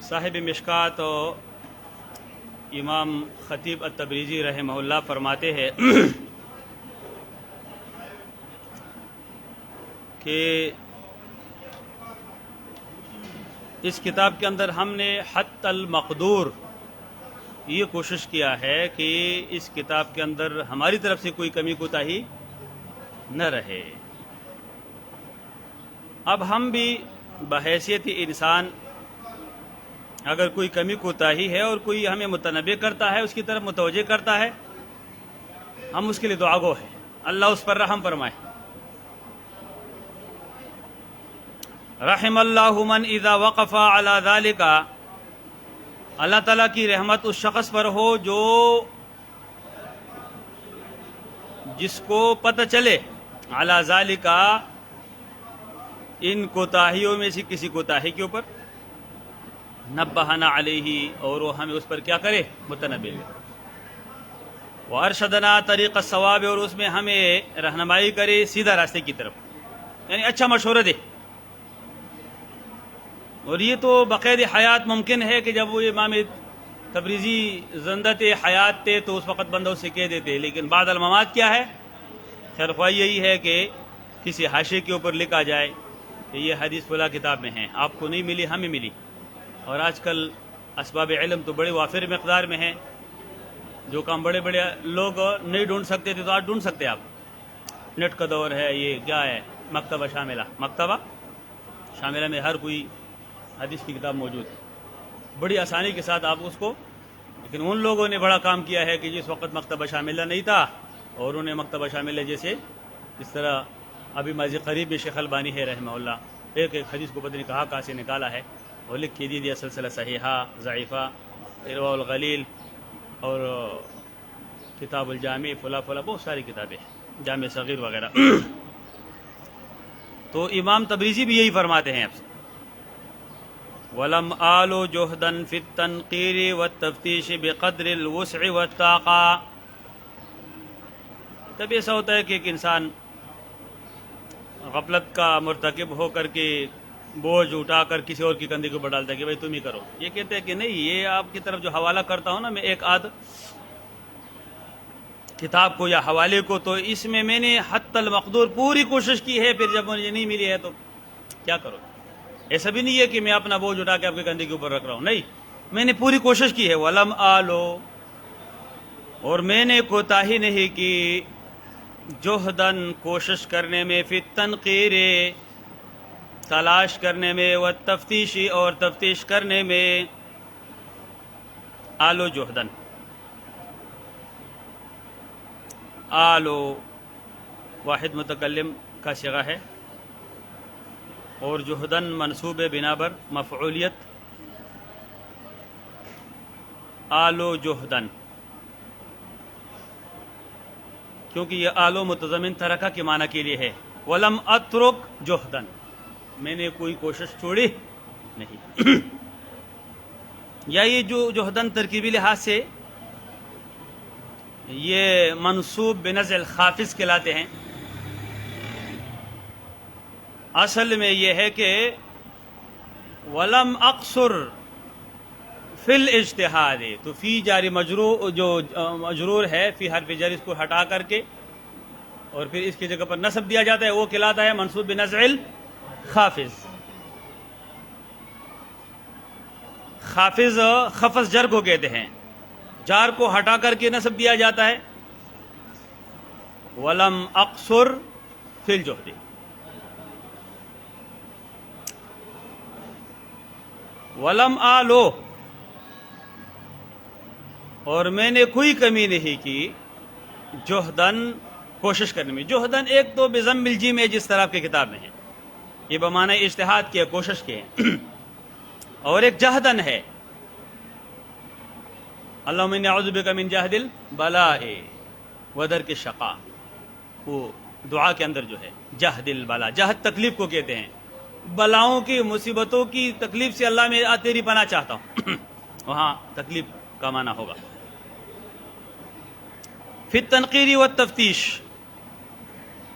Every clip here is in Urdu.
صاحب مشکات و امام خطیب التبریزی رحمہ اللہ فرماتے ہیں کہ اس کتاب کے اندر ہم نے حتی المقدور یہ کوشش کیا ہے کہ اس کتاب کے اندر ہماری طرف سے کوئی کمی کوتاہی نہ رہے۔ اب ہم بھی بحیثیت انسان اگر کوئی کمی کوتاہی ہے اور کوئی ہمیں متنبہ کرتا ہے، اس کی طرف متوجہ کرتا ہے، ہم اس کے لیے دعا گو ہیں، اللہ اس پر رحم فرمائے۔ رحم اللہ من اذا وقف علی ذالک، اللہ تعالیٰ کی رحمت اس شخص پر ہو جو جس کو پتہ چلے علی ذالک ان کوتاہیوں میں سے کسی کوتاہی کے اوپر، نبہنا علیہ، اور وہ ہمیں اس پر کیا کرے، متنبہ کرے، وارشدنا طریق الصواب، اور اس میں ہمیں رہنمائی کرے سیدھا راستے کی طرف، یعنی اچھا مشورہ دے۔ اور یہ تو بقید حیات ممکن ہے کہ جب وہ امام تبریزی زندہ حیات تھے تو اس وقت بندہ اسے کہہ دیتے، لیکن بعد الممات کیا ہے، خیر خواہ یہی ہے کہ کسی حاشیے کے اوپر لکھا جائے کہ یہ حدیث فلاں کتاب میں ہے، آپ کو نہیں ملی، ہمیں ملی۔ اور آج کل اسباب علم تو بڑے وافر مقدار میں ہیں، جو کام بڑے بڑے لوگ نہیں ڈھونڈ سکتے تھے تو آج ڈھونڈ سکتے آپ۔ نیٹ کا دور ہے، یہ کیا ہے، مکتبہ شاملہ میں ہر کوئی حدیث کی کتاب موجود ہے، بڑی آسانی کے ساتھ آپ اس کو۔ لیکن ان لوگوں نے بڑا کام کیا ہے کہ جس وقت مکتبہ شاملہ نہیں تھا، اور انہیں مکتبہ شاملہ جیسے اس طرح ابھی ماضی قریب میں شیخ البانی ہے رحمہ اللہ، ایک حدیث کو پتہ نہیں کہاں سے نکالا ہے اور لکھ کے دیا سلسلہ صحیحہ، ضعیفہ، ارواء الغلیل، اور کتاب الجامع، فلاں بہت ساری کتابیں، جامع صغیر وغیرہ۔ تو امام تبریزی بھی یہی فرماتے ہیں آپ سے، وَلَمْ آلُ جُهْدًا فِي التَّنْقِيرِ وَالتَّفْتِيشِ بِقَدْرِ الْوُسْعِ وَالطَّاقَةِ۔ تب ایسا ہوتا ہے کہ ایک انسان غفلت کا مرتکب ہو کر کے بوجھ اٹھا کر کسی اور کی کندھے کے اوپر ڈالتا ہے کہ بھائی تم ہی کرو۔ یہ کہتے ہیں کہ نہیں، یہ آپ کی طرف جو حوالہ کرتا ہوں نا میں ایک آدھ کتاب کو یا حوالے کو، تو اس میں میں نے حتی المقدور پوری کوشش کی ہے، پھر جب مجھے نہیں ملی ہے تو کیا کرو۔ ایسا بھی نہیں ہے کہ میں اپنا بوجھ اٹھا کے آپ کے کندھے کے اوپر رکھ رہا ہوں، نہیں، میں نے پوری کوشش کی ہے۔ وَلَمْ آلُ، اور میں نے کوتاہی نہیں کی، جہدن کوشش کرنے میں، فی التنقیر تلاش کرنے میں، والتفتیش اور تفتیش کرنے میں، آلو جہدن، آلو واحد متکلم کا صیغہ ہے، اور جہدن منصوب بنا بر مفعولیت، آلو جہدن، کیونکہ یہ آلو متضمن ترکہ کے معنی کے لیے ہے۔ ولم اترک جہدن، میں نے کوئی کوشش چھوڑی نہیں۔ یا یہ جو جہدن ترکیبی لحاظ سے یہ منصوب بنزع الخافض کہلاتے ہیں۔ اصل میں یہ ہے کہ ولم اقصر فی الاجتہاد، تو فی جاری مجرور، جو مجرور ہے فی حرف جر، اس کو ہٹا کر کے اور پھر اس کی جگہ پر نصب دیا جاتا ہے، وہ کہلاتا ہے منصوب بنزع الخافض۔ خافض خفض جر کو کہتے ہیں، جار کو ہٹا کر کے نصب دیا جاتا ہے۔ ولم اقصر فی الجہد، ولم آلو، اور میں نے کوئی کمی نہیں کی، جہدن کوشش کرنے میں۔ جہدن ایک تو بضم الجیم ہے جس طرح آپ کی کتاب میں ہے، یہ بمعنی اجتہاد کی کوشش کے ہیں، اور ایک جہدن ہے، اللہم انی اعوذ بک من جہد البلاء ودرک الشقاء، وہ دعا کے اندر جو ہے جہد البلاء، جہد تکلیف کو کہتے ہیں، بلاؤں کی، مصیبتوں کی تکلیف سے اللہ میں تیری پناہ چاہتا ہوں، وہاں تکلیف کا معنی ہوگا۔ فی التنقیر والتفتیش،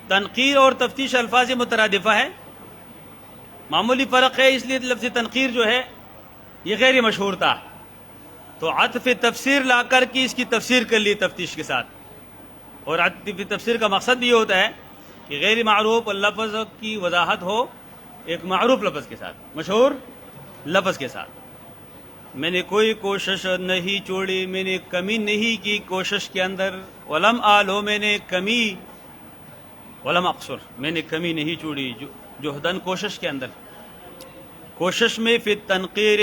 تنقیر اور تفتیش الفاظ مترادفہ ہے، معمولی فرق ہے، اس لیے لفظ تنقیر جو ہے یہ غیر مشہور تھا، تو عطف تفسیر لا کر کے اس کی تفسیر کر لی تفتیش کے ساتھ. اور عطف تفسیر کا مقصد بھی ہوتا ہے کہ غیر معروف لفظ کی وضاحت ہو ایک معروف لفظ کے ساتھ، مشہور لفظ کے ساتھ. میں نے کوئی کوشش نہیں چھوڑی، میں نے کمی نہیں کی کوشش کے اندر. ولم آلو، میں نے کمی، ولم اقصر، میں نے کمی نہیں چھوڑی جہدن کوشش کے اندر، کوشش میں، فی تنقیر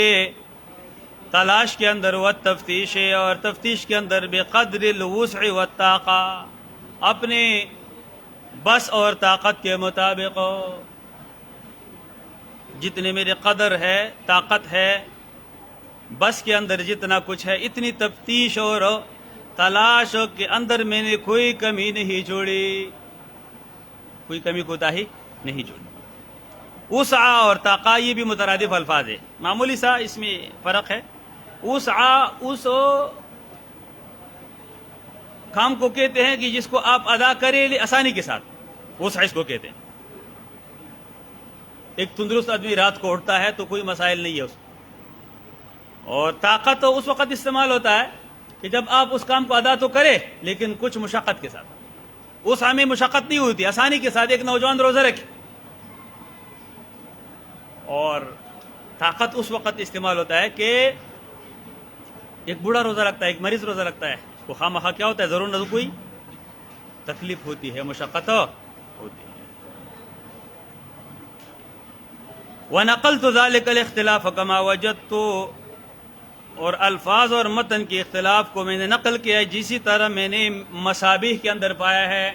تلاش کے اندر، و تفتیش اور تفتیش کے اندر، بقدر الوسع والطاقہ اپنے بس اور طاقت کے مطابق، جتنے میرے قدر ہے، طاقت ہے، بس کے اندر جتنا کچھ ہے، اتنی تفتیش اور تلاش کے اندر میں نے کوئی کمی نہیں چھوڑی، کوئی کمی کوتاہی نہیں چھوڑی. وسع اور طاقہ یہ بھی مترادف الفاظ ہے، معمولی سا اس میں فرق ہے. وسع اس کام کو کہتے ہیں کہ جس کو آپ ادا کریں آسانی کے ساتھ، وسع اس کو کہتے ہیں. ایک تندرست آدمی رات کو اٹھتا ہے تو کوئی مسائل نہیں ہے اس کو. اور طاقت تو اس وقت استعمال ہوتا ہے کہ جب آپ اس کام کو ادا تو کرے لیکن کچھ مشقت کے ساتھ. وسع میں مشقت نہیں ہوتی، آسانی کے ساتھ. ایک نوجوان روزہ رکھے. اور طاقت اس وقت استعمال ہوتا ہے کہ ایک بوڑھا روزہ رکھتا ہے، ایک مریض روزہ رکھتا ہے، اس کو خواہ مخواہ کیا ہوتا ہے، ضرور نہ کوئی تکلیف ہوتی ہے، مشقت ہوتی ہے. وَنَقَلْتُ ذَلِكَ الْاخْتِلَافَ كَمَا وَجَدْتُ، اور الفاظ اور متن کے اختلاف کو میں نے نقل کیا ہے جسی طرح میں نے مصابیح کے اندر پایا ہے.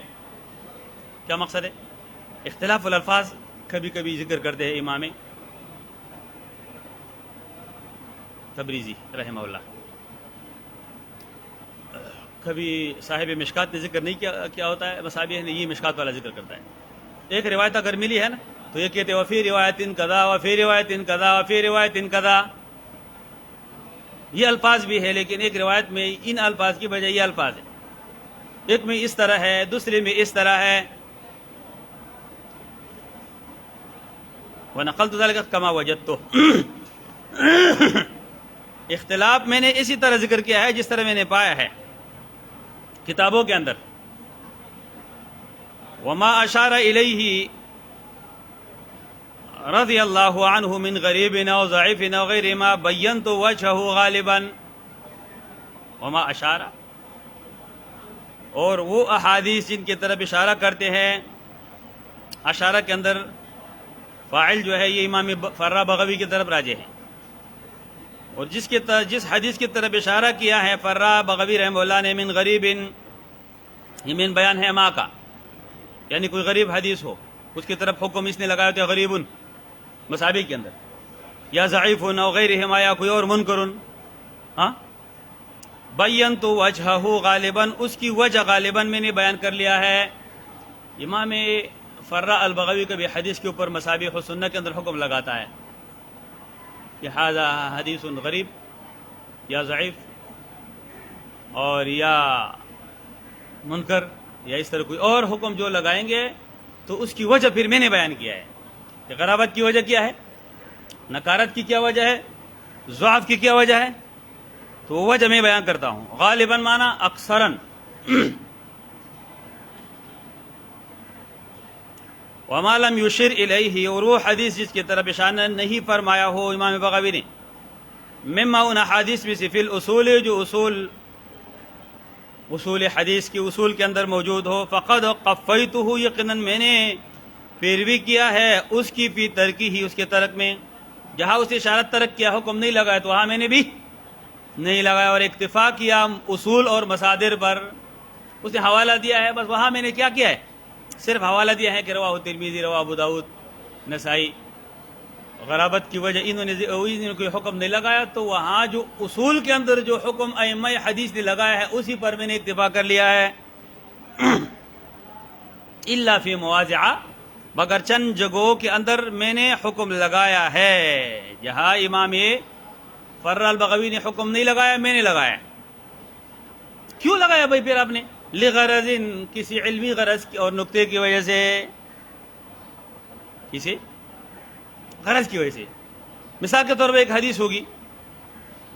کیا مقصد ہے؟ اختلاف الالفاظ کبھی کبھی ذکر کرتے ہیں امام تبریزی رحمہ اللہ، کبھی صاحب مشکات نے ذکر نہیں کیا ہوتا ہے، مصابیح نے یہ مشکات والا ذکر کرتا ہے. ایک روایت اگر ملی ہے نا تو یہ کہتے ہیں وفی روایت قضا، وفی روایت قضا، وفی روایت قضا. یہ الفاظ بھی ہے لیکن ایک روایت میں ان الفاظ کی بجائے یہ الفاظ ہے. ایک میں اس طرح ہے، دوسرے میں اس طرح ہے. وَنَقَلْتُ ذَلِكَ كَمَا وَجَدْتُ، اختلاف میں نے اسی طرح ذکر کیا ہے جس طرح میں نے پایا ہے کتابوں کے اندر. وَمَا أَشَارَ إِلَيْهِ رضی اللہ عنہ من غریب او ضعیف او غیر ما بینت وجہہ غالبا. وما اشارہ، اور وہ احادیث جن کی طرف اشارہ کرتے ہیں، اشارہ کے اندر فاعل جو ہے یہ امام فرا بغوی کی طرف راجع ہے. اور جس حدیث کی طرف اشارہ کیا ہے فرا بغوی رحمہ اللہ نے، من غریب، یہ من بیان ہے ما کا، یعنی کوئی غریب حدیث ہو اس کی طرف حکم اس نے لگایا کہ غریب مصابیح کے اندر، یا ضعیف او غیرہما، یا کوئی اور منکر. ہاں، بینت وجہہ غالباً، اس کی وجہ غالباً میں نے بیان کر لیا ہے. امام فرا البغوی کبھی حدیث کے اوپر مصابیح السنہ کے اندر حکم لگاتا ہے کہ ھذا حدیث غریب یا ضعیف اور یا منکر، یا اس طرح کوئی اور حکم جو لگائیں گے تو اس کی وجہ پھر میں نے بیان کیا ہے کہ غرابت کی وجہ کیا ہے، نکارت کی کیا وجہ ہے، ضعف کی کیا وجہ ہے، تو وہ وجہ میں بیان کرتا ہوں. غالباً مانا اکثراً. وما لم یشر الیہ، اور وہ حدیث جس کی طرف اشارہ نہیں فرمایا ہو امام بغوی نے، مما ان حدیث میں سے فی الاصول، جو اصول حدیث کی اصول کے اندر موجود ہو، فقد قفیتہ، یقیناً میں نے پیروی کیا ہے اس کی، فی ترکی ہی، اس کے ترک میں. جہاں اس اشارت ترک کیا، حکم نہیں لگایا تو وہاں میں نے بھی نہیں لگایا. اور اکتفا کیا اصول اور مصادر پر، اس نے حوالہ دیا ہے، بس وہاں میں نے کیا کیا ہے، صرف حوالہ دیا ہے کہ رواہ ترمذی، رواہ ابو داؤد، نسائی. غرابت کی وجہ انہوں نے کوئی حکم نہیں لگایا، تو وہاں جو اصول کے اندر جو حکم ائمہ حدیث نے لگایا ہے اسی پر میں نے اکتفا کر لیا ہے. الا فی مواضع، مگر چند جگہوں کے اندر میں نے حکم لگایا ہے جہاں امام فرا البغوی نے حکم نہیں لگایا، میں نے لگایا. کیوں لگایا بھائی پھر آپ نے؟ لغرض، کسی علمی غرض اور نقطے کی وجہ سے، کسی غرض کی وجہ سے. مثال کے طور پر ایک حدیث ہوگی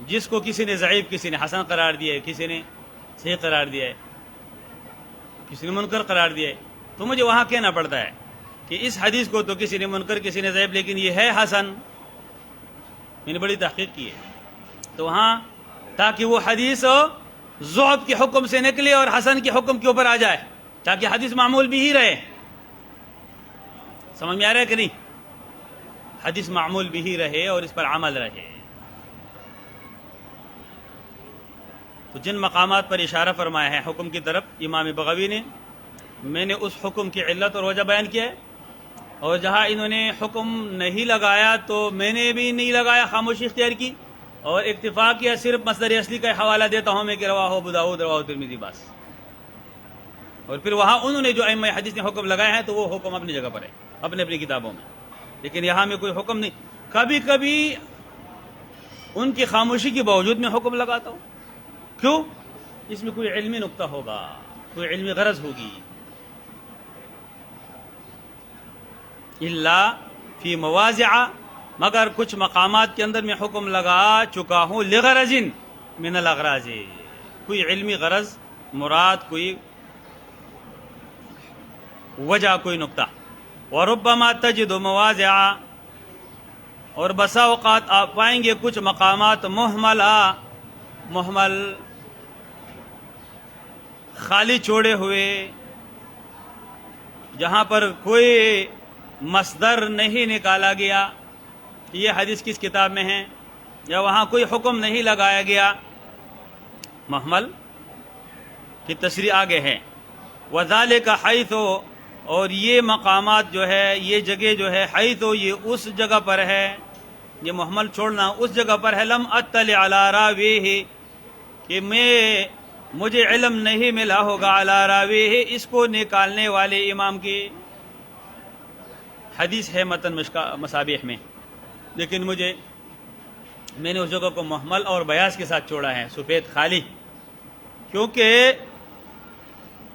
جس کو کسی نے ضعیف، کسی نے حسن قرار دیا ہے، کسی نے صحیح قرار دیا ہے، کسی نے منکر قرار دیا ہے، تو مجھے وہاں کہنا پڑتا ہے کہ اس حدیث کو تو کسی نے منکر، کسی نے ضعیف، لیکن یہ ہے حسن. میں نے بڑی تحقیق کی ہے. تو وہاں تاکہ وہ حدیث ضعف کے حکم سے نکلے اور حسن کے حکم کے اوپر آ جائے، تاکہ حدیث معمول بھی ہی رہے. سمجھ میں آ رہا ہے کہ نہیں؟ حدیث معمول بھی ہی رہے اور اس پر عمل رہے. تو جن مقامات پر اشارہ فرمایا ہے حکم کی طرف امام بغوی نے، میں نے اس حکم کی علت اور وجہ بیان کیا ہے، اور جہاں انہوں نے حکم نہیں لگایا تو میں نے بھی نہیں لگایا، خاموشی اختیار کی اور اکتفا کیا. صرف مصدر اصلی کا حوالہ دیتا ہوں میں کہ رواہ ابو داؤد، رواہ ترمذی، بس. اور پھر وہاں انہوں نے جو ائمہ حدیث نے حکم لگائے ہیں تو وہ حکم اپنی جگہ پر ہے، اپنی اپنی کتابوں میں. لیکن یہاں میں کوئی حکم نہیں. کبھی کبھی ان کی خاموشی کے باوجود میں حکم لگاتا ہوں. کیوں؟ اس میں کوئی علمی نقطہ ہوگا، کوئی علمی غرض ہوگی. الا فی مواضع، مگر کچھ مقامات کے اندر میں حکم لگا چکا ہوں لغرض من الاغراض، کوئی علمی غرض مراد، کوئی وجہ، کوئی نقطہ. وربما تجد مواضع، اور بسا اوقات آپ پائیں گے کچھ مقامات محمل، خالی چھوڑے ہوئے، جہاں پر کوئی مصدر نہیں نکالا گیا کہ یہ حدیث کس کتاب میں ہے، یا وہاں کوئی حکم نہیں لگایا گیا. محمل کی تشریح آگے ہے. وذالک حیث، اور یہ مقامات جو ہے، یہ جگہ جو ہے، حیث یہ اس جگہ پر ہے، یہ محمل چھوڑنا اس جگہ پر ہے. لم اطلع علی راویہ، کہ مجھے علم نہیں ملا ہوگا علی راویہ، اس کو نکالنے والے امام کی. حدیث ہے متن مصابیح میں، لیکن میں نے اس جگہ کو محمل اور بیاض کے ساتھ چھوڑا ہے، سفید خالی، کیونکہ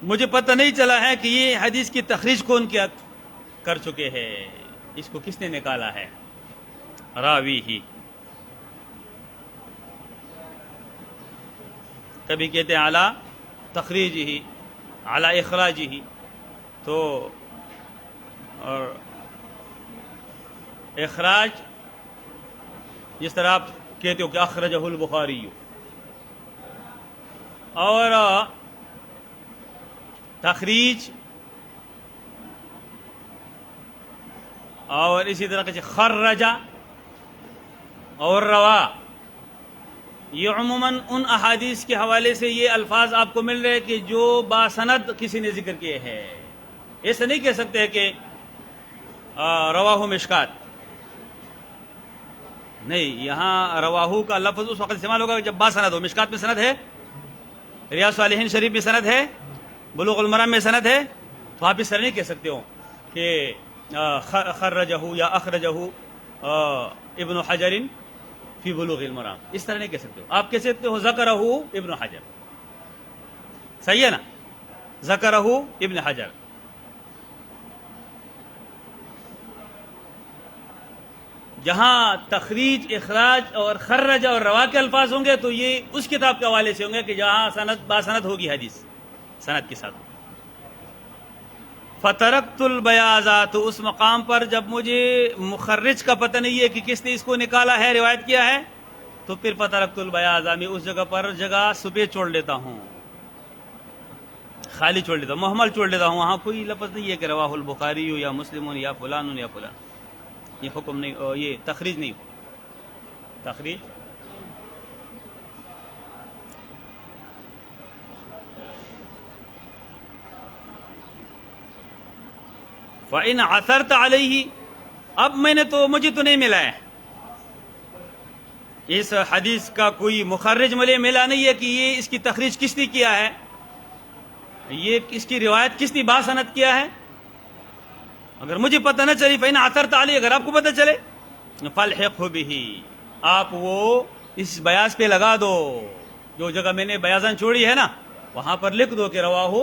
مجھے پتہ نہیں چلا ہے کہ یہ حدیث کی تخریج کون کیا کر چکے ہیں، اس کو کس نے نکالا ہے. راوی ہی، کبھی کہتے ہیں اعلیٰ تخریج ہی، اعلیٰ اخراج ہی، تو اور اخراج جس طرح آپ کہتے ہو کہ اخرجہ البخاری، اور تخریج اور اسی طرح سے خرجہ اور روا، یہ عموماً ان احادیث کے حوالے سے یہ الفاظ آپ کو مل رہے کہ جو باسند کسی نے ذکر کیے ہیں. ایسا نہیں کہہ سکتے کہ رواہ مشکات، نہیں، یہاں رواہو کا لفظ اس وقت استعمال ہوگا جب باسند ہو. مشکات میں سند ہے، ریاض صالحین شریف میں سند ہے، بلوغ المرام میں سند ہے، تو آپ اس طرح نہیں کہہ سکتے ہو کہ خرجہ یا اخرجہ ابن حجر فی بلوغ المرام، اس طرح نہیں کہہ سکتے ہو. آپ کہہ سکتے ہو ذکرہ ابن حجر، صحیح ہے نا، ذکرہ ابن حجر. جہاں تخریج، اخراج اور خرج اور روا کے الفاظ ہوں گے تو یہ اس کتاب کے حوالے سے ہوں گے کہ جہاں سند باسند ہوگی حدیث سند کے ساتھ. فترکت البیاض، تو اس مقام پر جب مجھے مخرج کا پتہ نہیں ہے کہ کس نے اس کو نکالا ہے، روایت کیا ہے، تو پھر فترکت البیاض، میں اس جگہ پر جگہ سفید چھوڑ لیتا ہوں، خالی چھوڑ لیتا ہوں، محمل چھوڑ لیتا ہوں. وہاں کوئی لفظ نہیں ہے کہ رواہ البخاری یا مسلم یا فلان یا فلان. یہ حکم نہیں، یہ تخریج نہیں، تخریج فَإِنْ عَثَرْتَ عَلَيْهِ، اب میں نے تو مجھے تو نہیں ملا ہے اس حدیث کا کوئی مخرج، ملا نہیں ہے کہ یہ اس کی تخریج کس نے کیا ہے، یہ اس کی روایت کس نے باسند کیا ہے. اگر مجھے پتہ نہ چلی، فَإِنْ عَثَرْتَ عَلَيْهِ، اگر آپ کو پتہ چلے، فَالْحِقْهُ بِهِ، آپ وہ اس بیاض پہ لگا دو، جو جگہ میں نے بیاضاں چھوڑی ہے نا وہاں پر لکھ دو کہ رواہ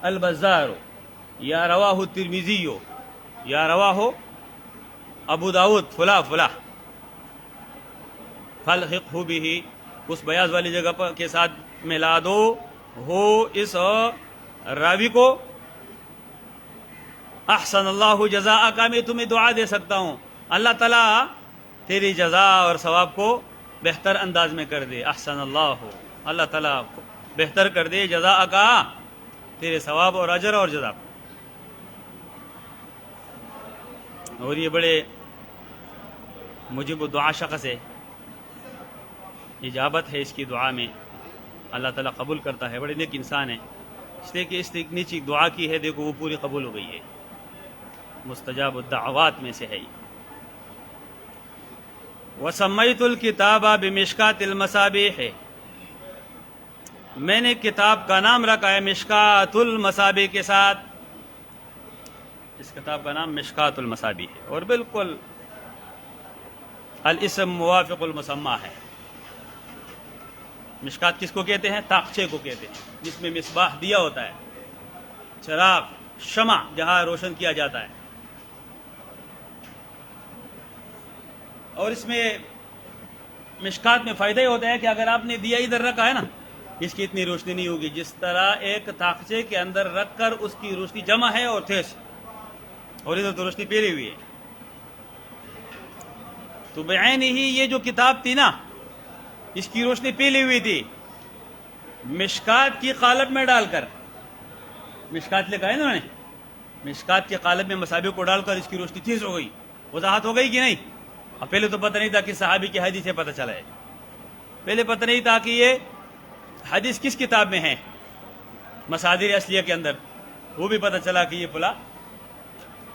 البزار یا رواہ ترمذی یا رواہ ابو داؤد فلاں فلاں. فَالْحِقْهُ بِهِ، اس بیاض والی جگہ پر کے ساتھ ملا دو ہو اس راوی کو. احسن اللہ جزاءک، میں تمہیں دعا دے سکتا ہوں اللہ تعالیٰ تیری جزا اور ثواب کو بہتر انداز میں کر دے. احسن اللہ تعالیٰ بہتر کر دے جزاءک، تیرے ثواب اور اجر اور جزا. اور یہ بڑے مجیب دعا شخص ہے، اجابت ہے اس کی دعا میں، اللہ تعالیٰ قبول کرتا ہے. بڑے نیک انسان ہے، اس لیے کہ اس نے نیچی دعا کی ہے، دیکھو وہ پوری قبول ہو گئی ہے، مستجاب الدعوات میں سے ہے. وَسَمَّيْتُ الْكِتَابَ بِمِشْكَاتِ الْمَصَابِيحِ، میں نے کتاب کا نام رکھا ہے مشکات المصابیح کے ساتھ. اس کتاب کا نام مشکات المصابیح ہے، اور بالکل الاسم موافق المسمى ہے. مشکات کس کو کہتے ہیں؟ تاقچے کو کہتے ہیں، جس میں مصباح دیا ہوتا ہے، چراغ، شمع جہاں روشن کیا جاتا ہے. اور اس میں مشکات میں فائدہ یہ ہوتا ہے کہ اگر آپ نے دیا ادھر رکھا ہے نا، اس کی اتنی روشنی نہیں ہوگی جس طرح ایک تاقچے کے اندر رکھ کر اس کی روشنی جمع ہے اور تیز، اور ادھر تو روشنی پھیلی ہوئی ہے. تو بعین ہی یہ جو کتاب تھی نا، اس کی روشنی پھیلی ہوئی تھی، مشکات کی قالب میں ڈال کر، مشکات لکھا ہے نا انہوں نے، مشکات کے قالب میں مصابیح کو ڈال کر اس کی روشنی تیز ہو گئی. وضاحت ہو گئی کہ نہیں؟ اب پہلے تو پتہ نہیں تھا کہ صحابی کی حدیث سے پتہ چلا ہے، پہلے پتہ نہیں تھا کہ یہ حدیث کس کتاب میں ہے، مصادر اصلیہ کے اندر، وہ بھی پتہ چلا کہ یہ فلاں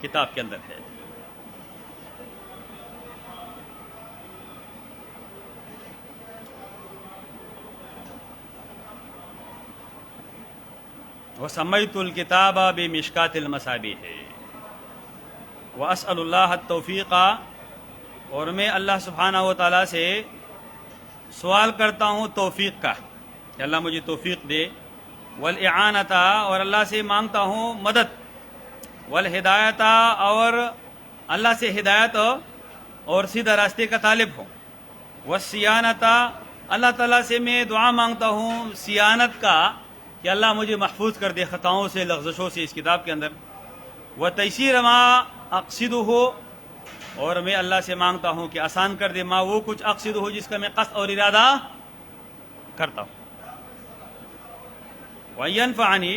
کتاب کے اندر ہے. وَسَمَّيْتُ الْكِتَابَ بِمِشْكَاتِ الْمَصَابِيحِ وَأَسْأَلُ اللَّهَ التَّوْفِيقَ، اور میں اللہ سبحانہ و تعالیٰ سے سوال کرتا ہوں توفیق کا، کہ اللہ مجھے توفیق دے. والإعانة، اور اللہ سے مانگتا ہوں مدد. والہدایت، اور اللہ سے ہدایت اور سیدھا راستے کا طالب ہوں. والصیانت، اللہ تعالیٰ سے میں دعا مانگتا ہوں صیانت کا، کہ اللہ مجھے محفوظ کر دے خطاؤں سے، لغزشوں سے اس کتاب کے اندر. وتیسیر ما اقصدہ، اور میں اللہ سے مانگتا ہوں کہ آسان کر دے ما وہ کچھ اقصدہ جس کا میں قصد اور ارادہ کرتا ہوں. وینفعنی،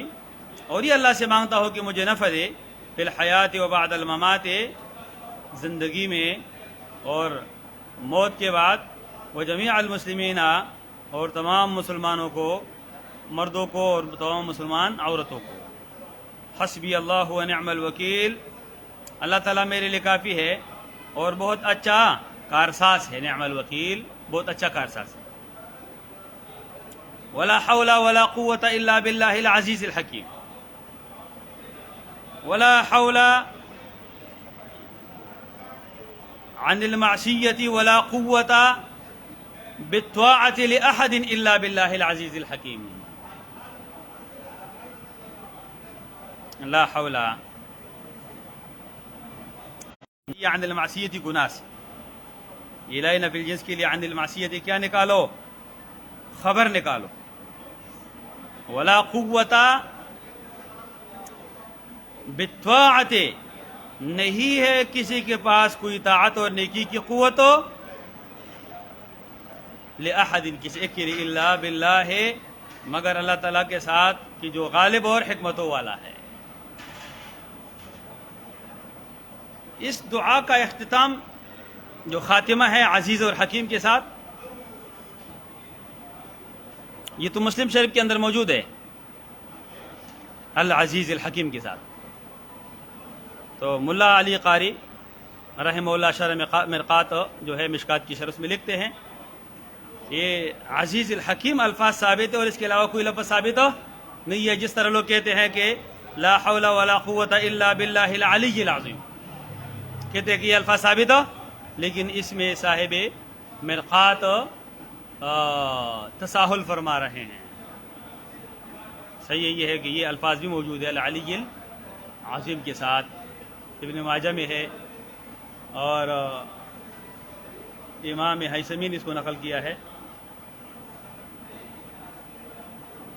اور یہ اللہ سے مانگتا ہوں کہ مجھے نفع دے فی الحیات و بعد الممات، زندگی میں اور موت کے بعد. وجمیع المسلمین، اور تمام مسلمانوں کو، مردوں کو اور تمام مسلمان عورتوں کو. حسبی اللہ ونعم الوکیل، اللہ تعالیٰ میرے لیے کافی ہے اور بہت اچھا کارساز ہے. نعم الوکیل، بہت اچھا کارساز ہے. ولا حول ولا قوة الا باللہ العزیز الحکیم. ولا حول عن المعصیة ولا قوة بالطاعة لأحد الا باللہ العزیز الحکیم. لا حول عن المعصیت گناہ سے، الہ نفی الجنس کے لیے عن المعصیت کیا نکالو؟ خبر نکالو. ولا قوت بالطاعت، نہیں ہے کسی کے پاس کوئی طاعت اور نیکی کی قوت ہو، لأحد کسی ایک کے لیے، الا باللہ مگر اللہ تعالیٰ کے ساتھ کہ جو غالب اور حکمتوں والا ہے. اس دعا کا اختتام جو خاتمہ ہے عزیز اور حکیم کے ساتھ، یہ تو مسلم شریف کے اندر موجود ہے، العزیز الحکیم کے ساتھ. تو ملا علی قاری رحمہ اللہ شرح مرقات جو ہے مشکات کی شرح میں لکھتے ہیں یہ عزیز الحکیم الفاظ ثابت ہے اور اس کے علاوہ کوئی لفظ ثابت نہیں ہے. جس طرح لوگ کہتے ہیں کہ لا حول ولا قوت الا باللہ العلی العظیم، کہتے ہیں کہ یہ الفاظ ثابت ہو، لیکن اس میں صاحب مرقات تساہل فرما رہے ہیں. صحیح یہ ہے کہ یہ الفاظ بھی موجود ہے العلی العظیم کے ساتھ، ابن ماجہ میں ہے اور امام حیثمی نے اس کو نقل کیا ہے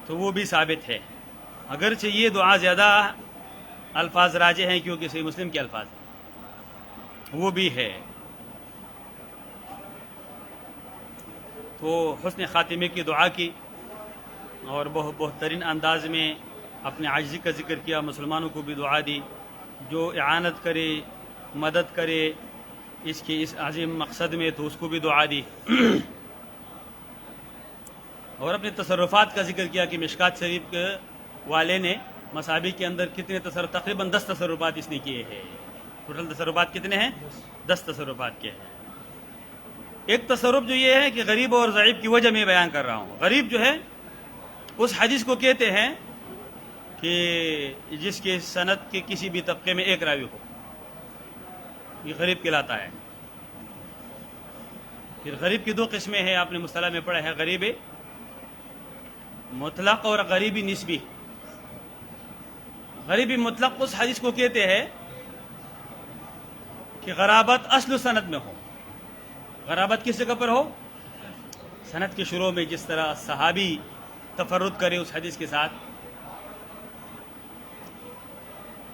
تو وہ بھی ثابت ہے، اگرچہ یہ دعا زیادہ الفاظ راجح ہیں کیونکہ صحیح مسلم کے الفاظ ہیں، وہ بھی ہے۔ تو حسن خاتمے کی دعا کی اور بہترین انداز میں اپنے عاجزی کا ذکر کیا، مسلمانوں کو بھی دعا دی، جو اعانت کرے مدد کرے اس کے اس عظیم مقصد میں تو اس کو بھی دعا دی اور اپنے تصرفات کا ذکر کیا کہ مشکات شریف کے والے نے مصابیح کے اندر کتنے تقریباً 10 تصرفات اس نے کیے ہیں۔ ٹوٹل تصرفات کتنے ہیں؟ 10 تصرفات کے ہیں۔ ایک تصرف جو یہ ہے کہ غریب اور ضعیف کی وجہ میں بیان کر رہا ہوں۔ غریب جو ہے اس حدیث کو کہتے ہیں کہ جس کے سند کے کسی بھی طبقے میں ایک راوی ہو، یہ غریب کہلاتا ہے۔ پھر غریب کی 2 قسمیں ہیں، آپ نے مصطلح میں پڑھا ہے، غریب مطلق اور غریبی نسبی۔ غریبی مطلق اس حدیث کو کہتے ہیں کہ غرابت اصل سند میں ہو۔ غرابت کس جگہ پر ہو؟ سند کے شروع میں، جس طرح صحابی تفرد کرے اس حدیث کے ساتھ،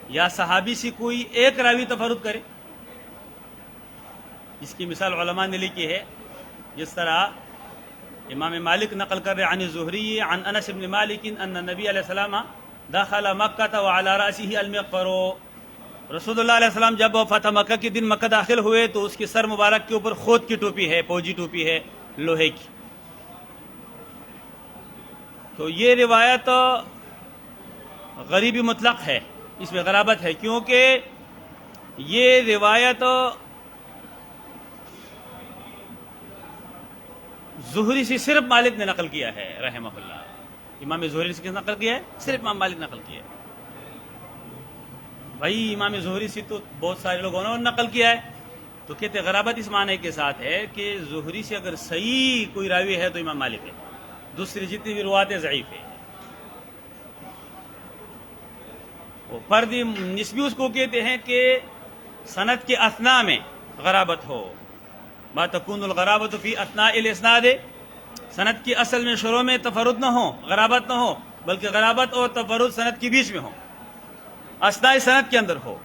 یا صحابی سے کوئی ایک راوی تفرد کرے، جس کی مثال علماء نے لکھی ہے، جس طرح امام مالک نقل کر رہے عن الزہری عن انس بن مالک ان النبی علیہ السلام دخل مکہ وعلی رأسہ المغفر۔ رسول اللہ علیہ السلام جب فتح مکہ کے دن مکہ داخل ہوئے تو اس کے سر مبارک کے اوپر خود کی ٹوپی ہے، فوجی ٹوپی ہے لوہے کی۔ تو یہ روایت غریبی مطلق ہے، اس میں غرابت ہے، کیونکہ یہ روایت زہری سے صرف مالک نے نقل کیا ہے رحمہ اللہ۔ امام زہری سے کس نقل کیا ہے؟ صرف امام مالک نقل کیا ہے۔ بھائی امام زہری سے تو بہت سارے لوگوں نے نقل کیا ہے، تو کہتے غرابت اس معنی کے ساتھ ہے کہ زہری سے اگر صحیح کوئی راوی ہے تو امام مالک ہے، دوسری جتنی بھی روایتیں ضعیف ہے۔ وہ فرد نسبی اس کو کہتے ہیں کہ سند کے اثناء میں غرابت ہو، ما تکون الغرابت فی اثناء الاسناد، سند کی اصل میں شروع میں تفرد نہ ہو، غرابت نہ ہو، بلکہ غرابت اور تفرد سند کے بیچ میں ہو، اثناء سند کے اندر ہو،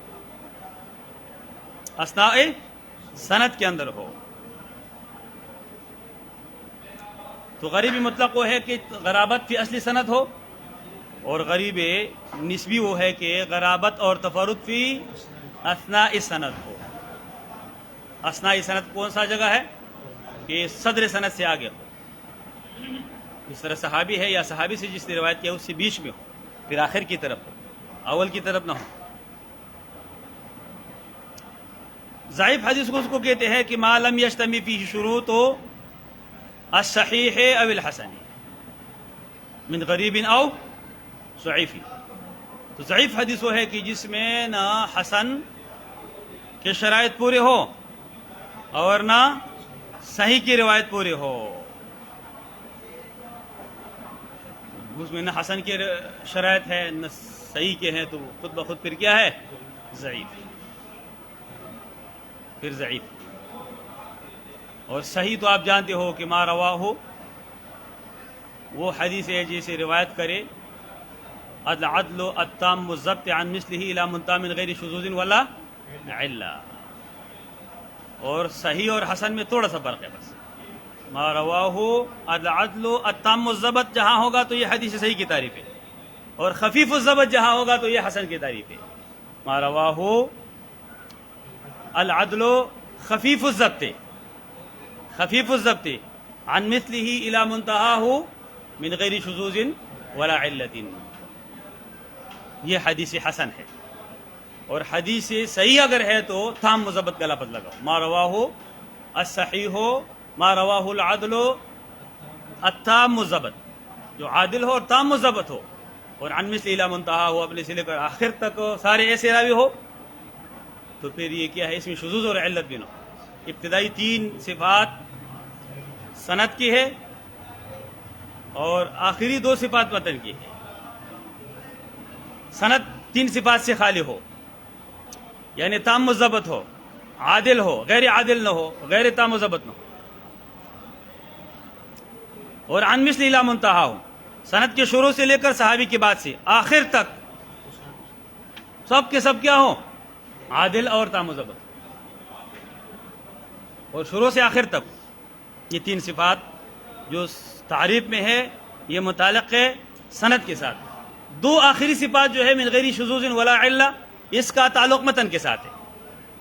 اثناء سند کے اندر ہو۔ تو غریبی مطلق وہ ہے کہ غرابت فی اصلی سند ہو، اور غریب نسبی وہ ہے کہ غرابت اور تفرد فی اثناء سند ہو۔ اثناء سند کون سا جگہ ہے؟ کہ صدر سند سے آگے ہو، جس طرح صحابی ہے یا صحابی سے جس نے روایت کیا اس سے بیچ میں ہو، پھر آخر کی طرف ہو، اول کی طرف نہ ہو۔ ضعیف حدیث کو اس کو کہتے ہیں کہ ما لم یجتمع فیہ شروط الصحیح او الحسن من غریب او ضعیف۔ تو ضعیف حدیث وہ ہے کہ جس میں نہ حسن کے شرائط پورے ہو اور نہ صحیح کی روایت پورے ہو، اس میں نہ حسن کی شرائط ہے نہ صحیح کے ہیں، تو خود بخود پھر کیا ہے؟ ضعیف، پھر ضعیف۔ اور صحیح تو آپ جانتے ہو کہ ما رواہ وہ حدیث ہے جیسے روایت کرے العدل التام الضبط عن مثلہ الی منتہی من غیر شذوذ ولا علہ۔ اور صحیح اور حسن میں تھوڑا سا فرق ہے، بس ما رواہ العدل التام الضبط جہاں ہوگا تو یہ حدیث صحیح کی تعریف ہے، اور خفیف الضبط جہاں ہوگا تو یہ حسن کی تعریف ہے۔ ما رواہ العدل خفیف الضبط، خفیف الضبط عن مثلہ الی منتہی من غیر شذوذ ولا علۃ، یہ حدیث حسن ہے۔ اور حدیث صحیح اگر ہے تو تام مضبط کا لفظ لگاؤ، ما رواہ الصحیح ما رواہ العدل التام مضبط، جو عادل ہو اور تام مضبط ہو، اور عن مثل الی منتہی ہو، اپنے سے لے کر آخر تک سارے ایسے راوی ہو، تو پھر یہ کیا ہے؟ اس میں شذوذ اور علت بھی نہ ہو۔ ابتدائی 3 صفات سند کی ہے اور آخری 2 صفات متن کی ہے۔ سند 3 صفات سے خالی ہو، یعنی تام مضبط ہو، عادل ہو، غیر عادل نہ ہو، غیر تام مضبط نہ ہو، اور عن مثل الی منتہا، سند کے شروع سے لے کر صحابی کی بات سے آخر تک سب کے سب کیا ہوں؟ عادل اور تام و ضبط، اور شروع سے آخر تک یہ تین صفات جو تعریف میں ہے یہ متعلق ہے سند کے ساتھ. دو آخری صفات جو ہے من غیر شذوذ ولا علہ، اس کا تعلق متن کے ساتھ ہے.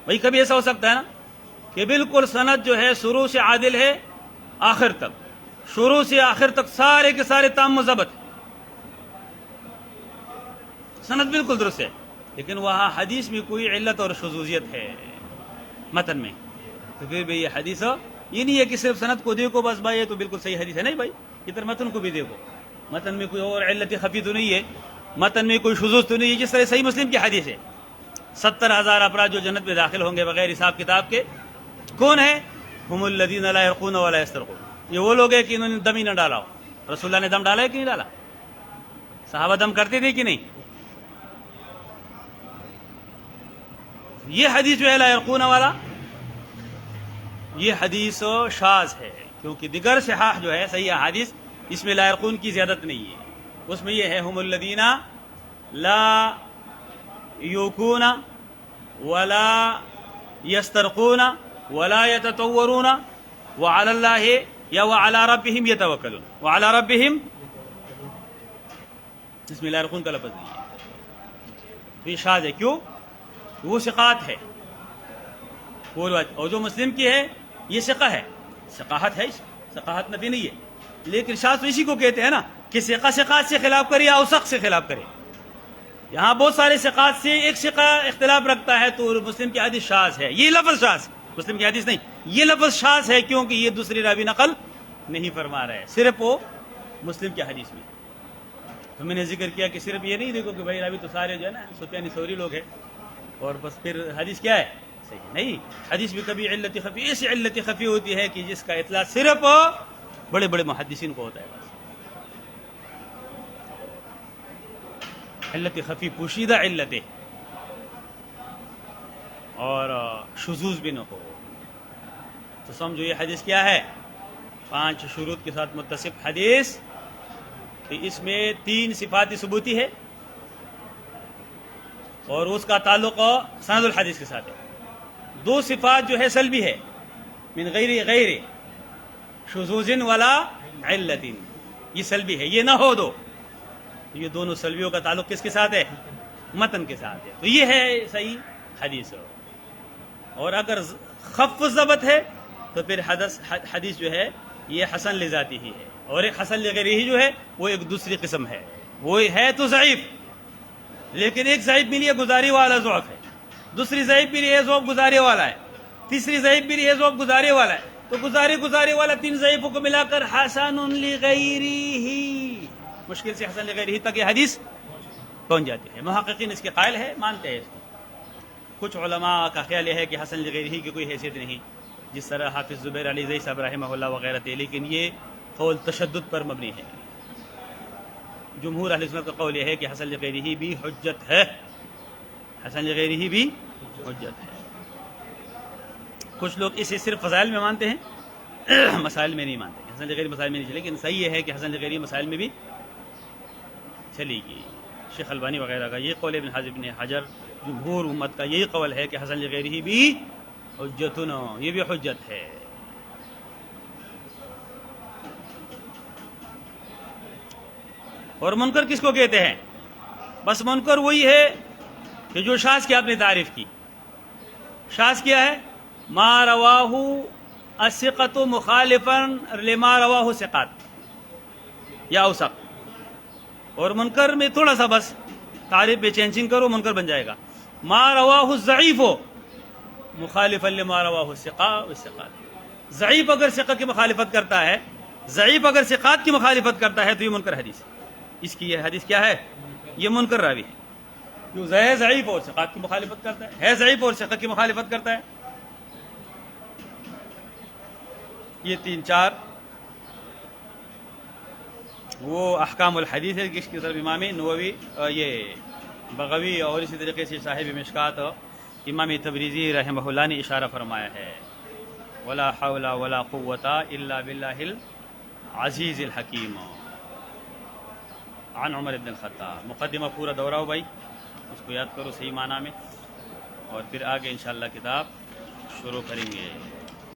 بھائی کبھی ایسا ہو سکتا ہے نا کہ بالکل سند جو ہے شروع سے عادل ہے آخر تک، شروع سے آخر تک سارے کے سارے تام و ضبط، سند بالکل درست ہے، لیکن وہاں حدیث میں کوئی علت اور شذوذیت ہے متن میں، تو پھر بھی یہ حدیث یہ نہیں ہے کہ صرف سند کو دیکھو بس بھائی یہ تو بالکل صحیح حدیث ہے. نہیں بھائی، ادھر متن کو بھی دیکھو، متن میں کوئی اور علت خفی تو نہیں ہے، متن میں کوئی شذوذ تو نہیں ہے. جس طرح صحیح مسلم کی حدیث ہے 70,000 افراد جو جنت میں داخل ہوں گے بغیر حساب کتاب کے، کون ہے؟ ہم الذین لا یرقون ولا یسترقون، یہ وہ لوگ ہیں کہ انہوں نے دم ہی نہ ڈالا ہو. رسول اللہ نے دم ڈالا ہے کہ نہیں ڈالا؟ صحابہ دم کرتے تھے کہ نہیں؟ یہ حدیث جو ہے لا یرقون والا، یہ حدیث شاذ ہے، کیونکہ دیگر صحاح جو ہے صحیح احادیث اس میں لا یرقون کی زیادت نہیں ہے. اس میں یہ ہے ہم الذین لا یوکون ولا یسترقون ولا یتطورون وعلی اللہ یا وعلی ربہم یتوکلون، وعلی ربہم اس میں لا یرقون کا لفظ نہیں ہے. یہ شاذ ہے، کیوں؟ وہ ثقات ہے وہ روایت، اور جو مسلم کی ہے یہ ثقہ ہے، ثقاحت ہے، ثقاحت نفی نہیں ہے. لیکن شاذ تو اسی کو کہتے ہیں نا کہ ثقہ ثقات سے خلاف کرے یا اوثق سے خلاف کرے. یہاں بہت سارے ثقات سے ایک ثقہ اختلاف رکھتا ہے تو مسلم کی حدیث شاذ ہے. یہ لفظ شاذ، مسلم کی حدیث نہیں، یہ لفظ شاذ ہے کیونکہ یہ دوسری راوی نقل نہیں فرما رہے، صرف وہ مسلم کی حدیث میں. تو میں نے ذکر کیا کہ صرف یہ نہیں دیکھو کہ بھائی راوی تو سارے جو ہے نا سفیان ثوری لوگ ہیں اور بس پھر حدیث کیا ہے صحیح نہیں. حدیث میں کبھی علت خفی، ایسی علت خفی ہوتی ہے کہ جس کا اطلاع صرف بڑے بڑے محدثین کو ہوتا ہے. بس علت خفی پوشیدہ علتیں اور شذوذ بھی نہ ہو. تو سمجھو یہ حدیث کیا ہے؟ 5 شروط کے ساتھ متصف حدیث، کہ اس میں 3 صفات ثبوتی ہے اور اس کا تعلق سند الحدیث کے ساتھ ہے. 2 صفات جو ہے سلبی ہے، من غیر شذوذ ولا علت، یہ سلبی ہے، یہ نہ ہو دو. یہ دونوں سلبیوں کا تعلق کس کے ساتھ ہے؟ متن کے ساتھ ہے. تو یہ ہے صحیح حدیث. اور اگر خف ضبط ہے تو پھر حدیث جو ہے یہ حسن لذاتی ہی ہے، اور ایک حسن لغیرہ ہی جو ہے وہ ایک دوسری قسم ہے. وہ ہے تو ضعیف، لیکن ایک ضعیف بھی لیے گزاری والا ضعف ہے، دوسری ضعیف بھی لیے ضعف گزارے والا ہے، تیسری ضعیف بھی لیے ضعف گزارے والا ہے. تو گزارے والا 3 ضعیفوں کو ملا کر حسن لغیرہ، مشکل سے حسن لغیرہ تک یہ حدیث پہنچ جاتی ہے. محققین اس کے قائل ہے، مانتے ہیں اس کو. کچھ علماء کا خیال یہ ہے کہ حسن لغیرہ کی کوئی حیثیت نہیں، جس طرح حافظ زبیر علی زئی صاحب رحمہ اللہ وغیرہ تھے، لیکن یہ قول تشدد پر مبنی ہے. جمہور اہل سنت کا قول یہ ہے کہ حسن لغیرہ بھی حجت ہے، حسن لغیرہ بھی حجت ہے. کچھ لوگ اسے صرف فضائل میں مانتے ہیں، مسائل میں نہیں مانتے. حسن لغیرہ مسائل میں نہیں چلے، لیکن صحیح یہ ہے کہ حسن لغیرہ مسائل میں بھی چلے گی. شیخ البانی وغیرہ کا یہ قول، ابن حزم ابن حجر، جمہور امت کا یہی قول ہے کہ حسن لغیرہ بھی حجتن، یہ بھی حجت ہے. اور منکر کس کو کہتے ہیں؟ بس منکر وہی ہے کہ جو شاذ کی آپ نے تعریف کی. شاذ کیا ہے؟ ما رواہ الثقۃ مخالفا لما رواہ ثقات یا اوثق. اور منکر میں تھوڑا سا بس تعریف پہ چینجنگ کرو، منکر بن جائے گا. ما رواہ الضعیف مخالفا لما رواہ الثقات. ضعیف اگر ثقہ کی مخالفت کرتا ہے، ضعیف اگر ثقات کی مخالفت کرتا ہے تو یہ منکر حدیث ہے. اس کی یہ حدیث کیا ہے؟ یہ منکر راوی ہے. جو ضعیف اور ثقات کی مخالفت کرتا ہے ضعیف اور ثقہ کی مخالفت کرتا ہے. یہ 3-4 وہ احکام الحدیث ہے جس کی طرف امام نووی، یہ بغوی اور اسی طریقے سے صاحب مشکات امام تبریزی رحمہ اللہ نے اشارہ فرمایا ہے. ولا حول ولا قوت الا باللہ عزیز الحکیم عن عمر بن الخطاب. مقدمہ پورا دہراؤ بھائی، اس کو یاد کرو صحیح معنی میں، اور پھر آگے انشاءاللہ کتاب شروع کریں گے.